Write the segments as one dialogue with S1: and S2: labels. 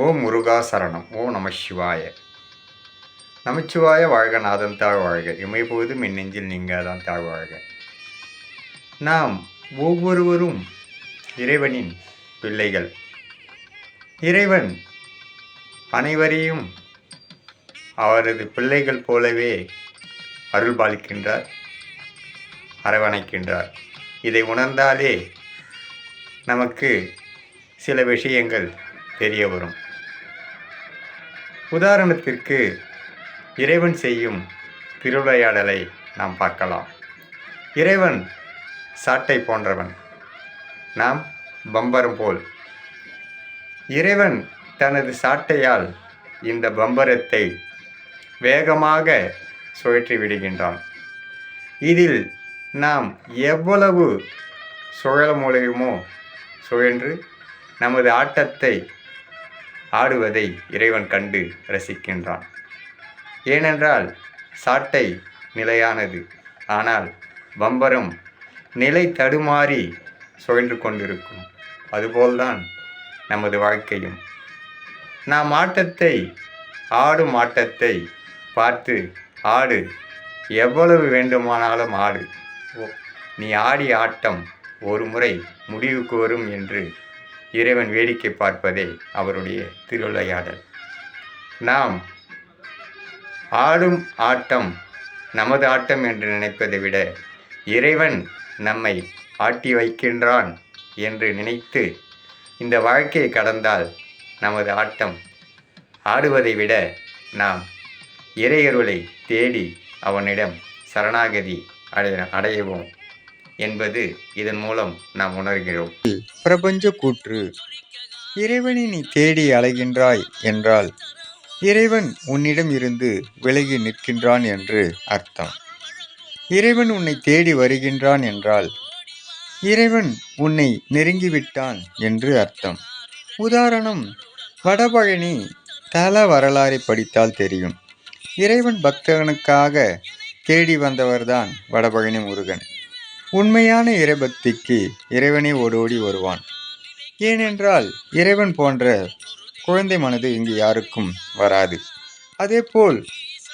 S1: ஓம் முருகா சரணம். ஓம் நமச்சிவாய. நமச்சிவாய வாழ்க, நாதன் தாழ் வாழ்க, இமைப்பொழுதும் என் நெஞ்சில் நீங்காதான் தாழ் வாழ்க. நாம் ஒவ்வொருவரும் இறைவனின் பிள்ளைகள். இறைவன் அனைவரையும் அவரது பிள்ளைகள் போலவே அருள்பாலிக்கின்றார், அரவணைக்கின்றார். இதை உணர்ந்தாலே நமக்கு சில விஷயங்கள் தெரிய வரும். உதாரணத்திற்கு இறைவன் செய்யும் திருவிளையாடலை நாம் பார்க்கலாம். இறைவன் சாட்டை போன்றவன், நாம் பம்பரம் போல். இறைவன் தனது சாட்டையால் இந்த பம்பரத்தை வேகமாக சுழற்றி விடுகின்றான். இதில் நாம் எவ்வளவு சுழல முடியுமோ சுழன்று நமது ஆட்டத்தை ஆடுவதை இறைவன் கண்டு ரசிக்கின்றான். ஏனென்றால் சாட்டை நிலையானது, ஆனால் பம்பரம் நிலை தடுமாறி சுழன்று கொண்டிருக்கும். அதுபோல்தான் நமது வாழ்க்கையும். நாம் ஆடும் ஆட்டத்தை பார்த்து ஆடு, எவ்வளவு வேண்டுமானாலும் ஆடு, நீ ஆடிய ஆட்டம் ஒரு முறை முடிவுக்கு வரும் என்று இறைவன் வேடிக்கை பார்ப்பதே அவருடைய திருவிளையாடல். நாம் ஆடும் ஆட்டம் நமது ஆட்டம் என்று நினைப்பதை விட இறைவன் நம்மை ஆட்டி வைக்கின்றான் என்று நினைத்து இந்த வாழ்க்கையை கடந்தால் நமது ஆட்டம் ஆடுவதை விட நாம் இறையருளை தேடி அவனிடம் சரணாகதி அடையவும் என்பது இதன் மூலம் நாம் உணர்கிறோம். பிரபஞ்ச கூற்று. இறைவனை நீ தேடி அலைகின்றாய் என்றால் இறைவன் உன்னிடம் இருந்து விலகி நிற்கின்றான் என்று அர்த்தம். இறைவன் உன்னை தேடி வருகின்றான் என்றால் இறைவன் உன்னை நெருங்கிவிட்டான் என்று அர்த்தம். உதாரணம், வடபழனி தல வரலாறை படித்தால் தெரியும். இறைவன் பக்தனுக்காக தேடி வந்தவர்தான் வடபழனி முருகன். உண்மையான இறைபக்திக்கு இறைவனே ஓடோடி வருவான். ஏனென்றால் இறைவன் போன்ற குழந்தை மனது இங்கு யாருக்கும் வராது. அதேபோல்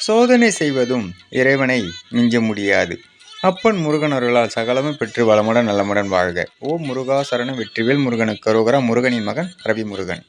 S1: சோதனை செய்வதும் இறைவனை மிஞ்ச முடியாது. அப்பன் முருகன் அருளால் சகலமும் பெற்று வளமுடன் நலமுடன் வாழ்க. ஓம் முருகா சரணம். வெற்றிவேல் முருகனுக்கு அரோகரா. முருகனின் மகன் ரவி முருகன்.